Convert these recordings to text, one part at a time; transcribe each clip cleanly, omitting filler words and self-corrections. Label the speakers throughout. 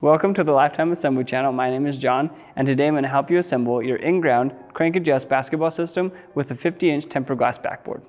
Speaker 1: Welcome to the Lifetime Assembly channel. My name is John, and today I'm going to help you assemble your in-ground crank adjust basketball system with a 50-inch tempered glass backboard.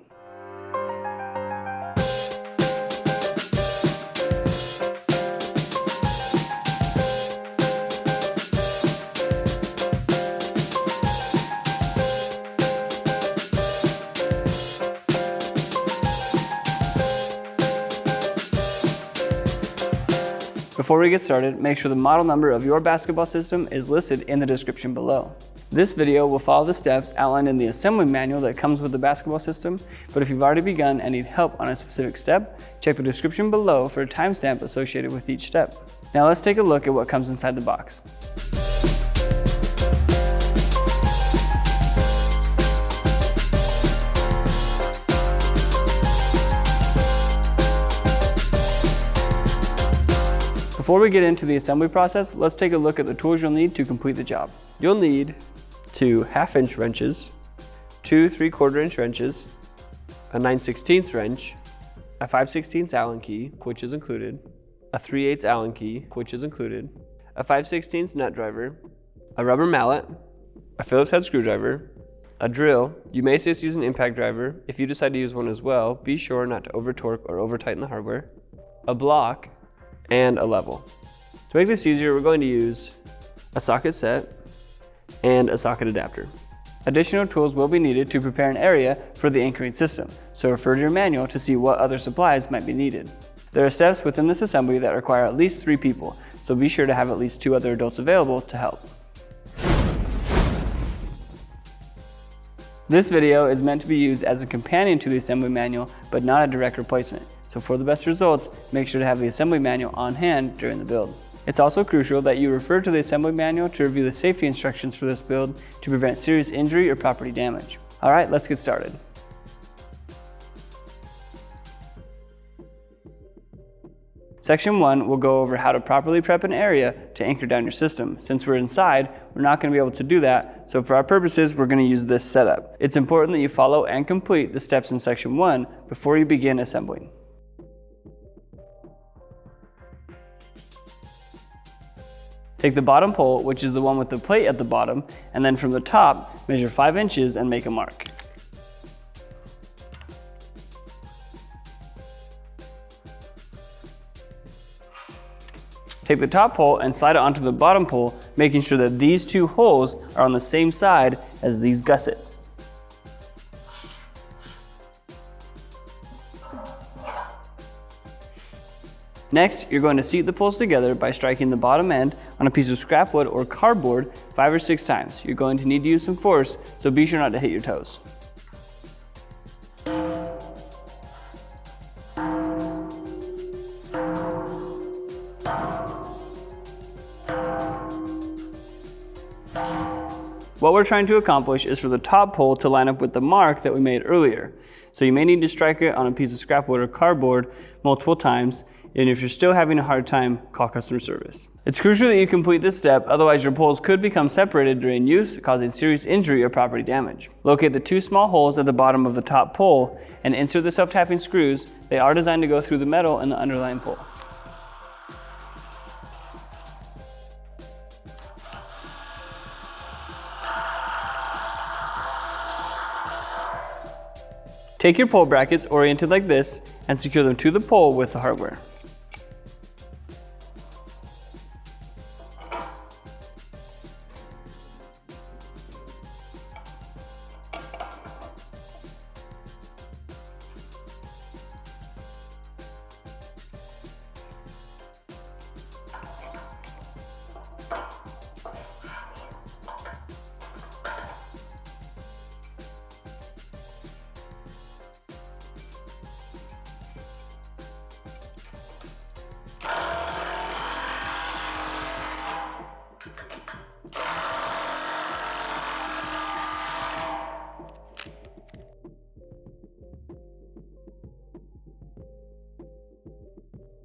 Speaker 1: Before we get started, make sure the model number of your basketball system is listed in the description below. This video will follow the steps outlined in the assembly manual that comes with the basketball system, but if you've already begun and need help on a specific step, check the description below for a timestamp associated with each step. Now let's take a look at what comes inside the box. Before we get into the assembly process, let's take a look at the tools you'll need to complete the job.
Speaker 2: You'll need two 1/2-inch wrenches, two 3/4-inch wrenches, a 9/16 wrench, a 5/16 Allen key, which is included, a 3/8 Allen key, which is included, a 5/16 nut driver, a rubber mallet, a Phillips head screwdriver, a drill. You may just use an impact driver. If you decide to use one as well, be sure not to over torque or over tighten the hardware, a block, and a level. To make this easier, we're going to use a socket set and a socket adapter.
Speaker 1: Additional tools will be needed to prepare an area for the anchoring system, so refer to your manual to see what other supplies might be needed. There are steps within this assembly that require at least 3 people, so be sure to have at least 2 other adults available to help. This video is meant to be used as a companion to the assembly manual, but not a direct replacement. So for the best results, make sure to have the assembly manual on hand during the build. It's also crucial that you refer to the assembly manual to review the safety instructions for this build to prevent serious injury or property damage. All right, let's get started. Section 1 will go over how to properly prep an area to anchor down your system. Since we're inside, we're not going to be able to do that, so for our purposes, we're going to use this setup. It's important that you follow and complete the steps in Section 1 before you begin assembling. Take the bottom pole, which is the one with the plate at the bottom, and then from the top, measure 5 inches and make a mark. Take the top pole and slide it onto the bottom pole, making sure that these 2 holes are on the same side as these gussets. Next, you're going to seat the poles together by striking the bottom end on a piece of scrap wood or cardboard 5 or 6 times. You're going to need to use some force, so be sure not to hit your toes. What we're trying to accomplish is for the top pole to line up with the mark that we made earlier. So you may need to strike it on a piece of scrap wood or cardboard multiple times, and if you're still having a hard time, call customer service. It's crucial that you complete this step, otherwise your poles could become separated during use, causing serious injury or property damage. Locate the 2 small holes at the bottom of the top pole and insert the self-tapping screws. They are designed to go through the metal in the underlying pole. Take your pole brackets oriented like this and secure them to the pole with the hardware.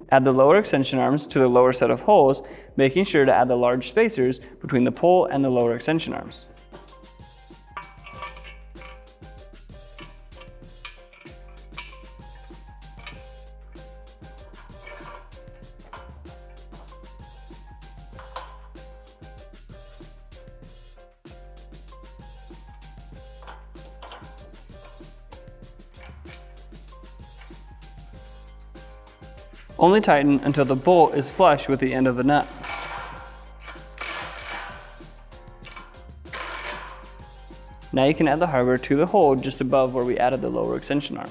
Speaker 1: Add the lower extension arms to the lower set of holes, making sure to add the large spacers between the pole and the lower extension arms. Only tighten until the bolt is flush with the end of the nut. Now you can add the hardware to the hole just above where we added the lower extension arm.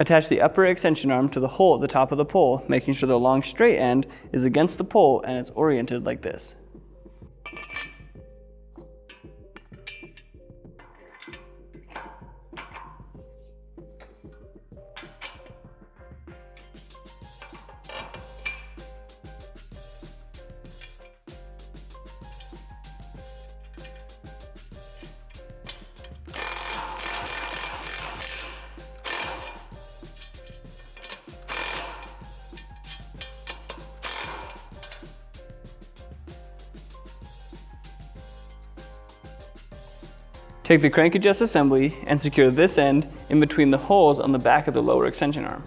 Speaker 1: Attach the upper extension arm to the hole at the top of the pole, making sure the long straight end is against the pole and it's oriented like this. Take the crank adjust assembly and secure this end in between the holes on the back of the lower extension arm.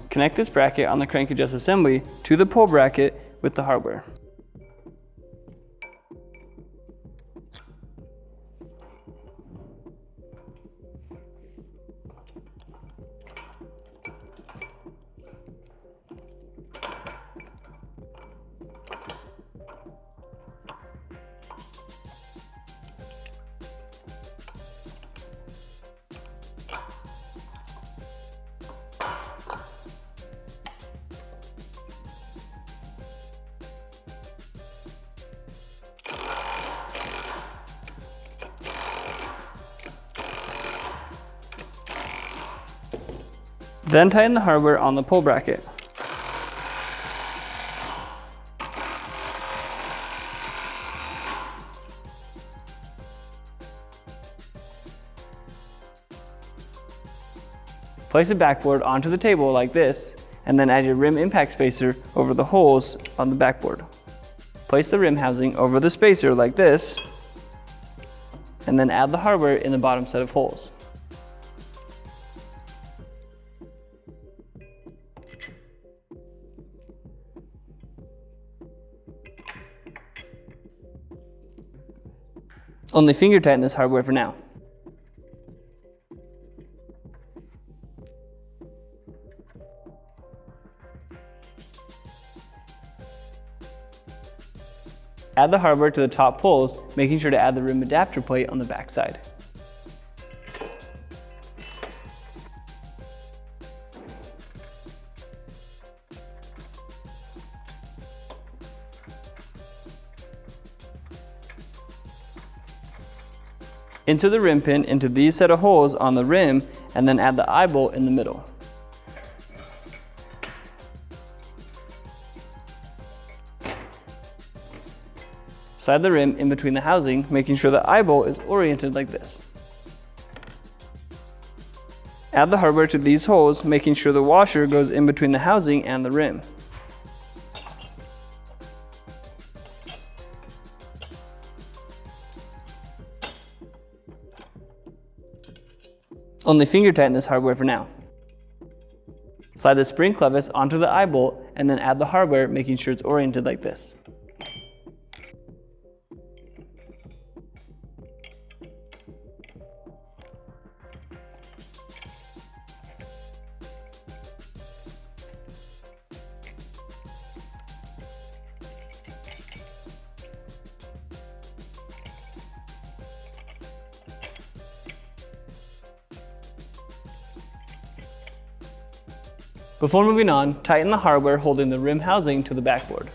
Speaker 1: Connect this bracket on the crank adjust assembly to the pole bracket with the hardware. Then tighten the hardware on the pole bracket. Place a backboard onto the table like this, and then add your rim impact spacer over the holes on the backboard. Place the rim housing over the spacer like this, and then add the hardware in the bottom set of holes. Only finger tighten this hardware for now. Add the hardware to the top poles, making sure to add the rim adapter plate on the back side. Insert the rim pin into these set of holes on the rim and then add the eye bolt in the middle. Slide the rim in between the housing, making sure the eye bolt is oriented like this. Add the hardware to these holes, making sure the washer goes in between the housing and the rim. Only finger tighten this hardware for now. Slide the spring clevis onto the eye bolt and then add the hardware, making sure it's oriented like this. Before moving on, tighten the hardware holding the rim housing to the backboard.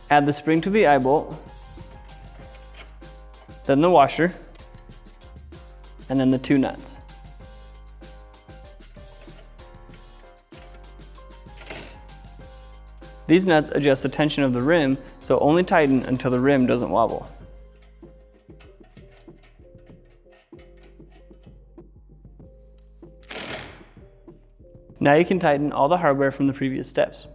Speaker 1: Add the spring to the eye bolt, then the washer, and then the two nuts. These nuts adjust the tension of the rim, so only tighten until the rim doesn't wobble. Now you can tighten all the hardware from the previous steps.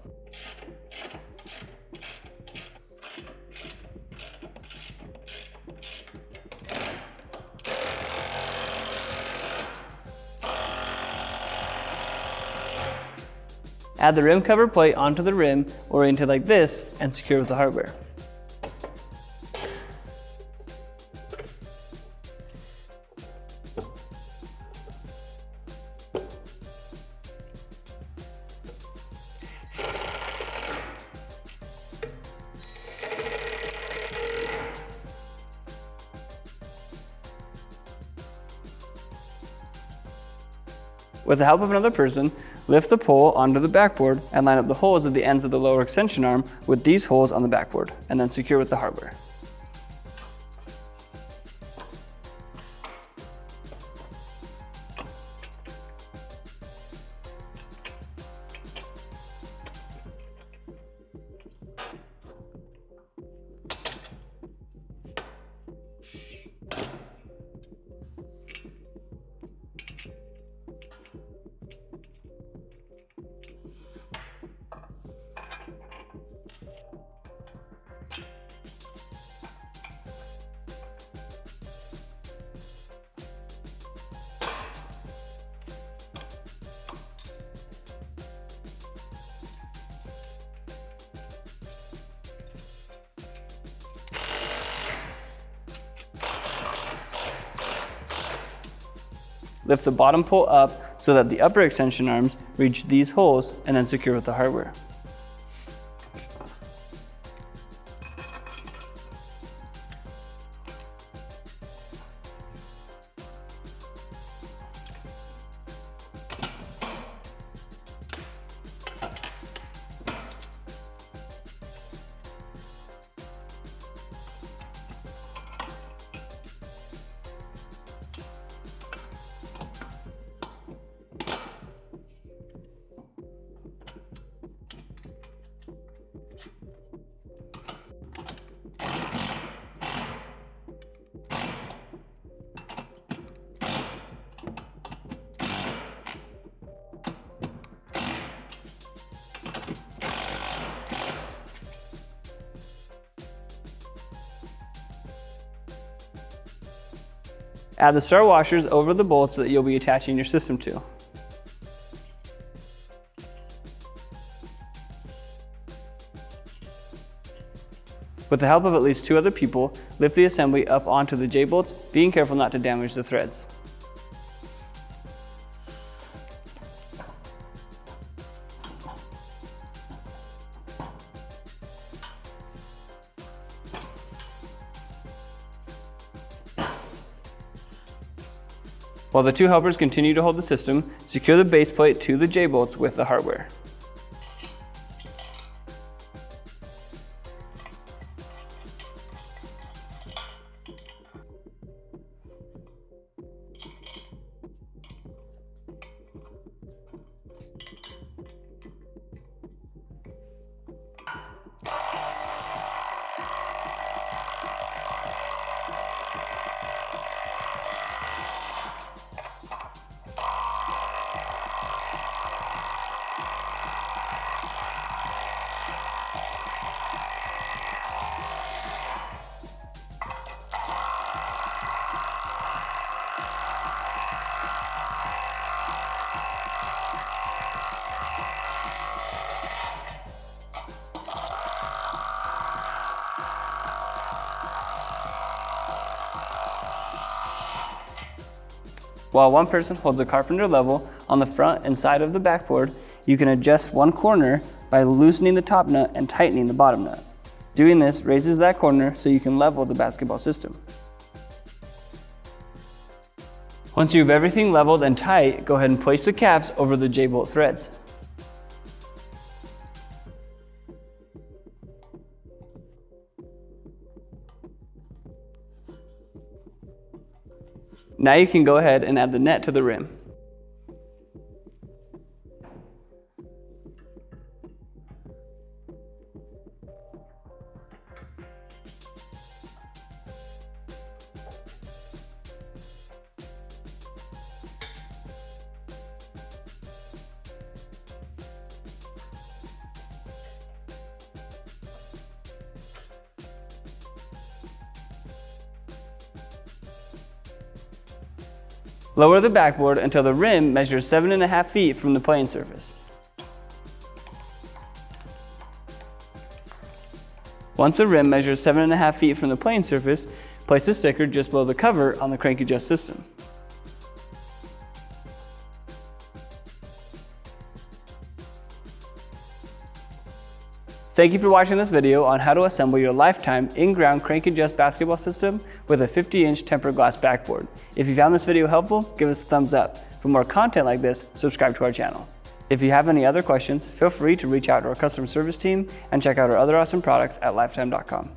Speaker 1: Add the rim cover plate onto the rim, oriented like this, and secure with the hardware. With the help of another person, lift the pole onto the backboard and line up the holes at the ends of the lower extension arm with these holes on the backboard, and then secure with the hardware. Lift the bottom pole up so that the upper extension arms reach these holes, and then secure with the hardware. Add the star washers over the bolts that you'll be attaching your system to. With the help of at least 2 other people, lift the assembly up onto the J-bolts, being careful not to damage the threads. While the 2 helpers continue to hold the system, secure the base plate to the J-bolts with the hardware. While one person holds a carpenter level on the front and side of the backboard, you can adjust one corner by loosening the top nut and tightening the bottom nut. Doing this raises that corner so you can level the basketball system. Once you have everything leveled and tight, go ahead and place the caps over the J-bolt threads. Now you can go ahead and add the net to the rim. Lower the backboard until the rim measures 7.5 feet from the playing surface. Once the rim measures 7.5 feet from the playing surface, place the sticker just below the cover on the crank adjust system. Thank you for watching this video on how to assemble your lifetime in-ground crank adjust basketball system with a 50-inch tempered glass backboard. If you found this video helpful, give us a thumbs up. For more content like this, subscribe to our channel. If you have any other questions, feel free to reach out to our customer service team and check out our other awesome products at lifetime.com.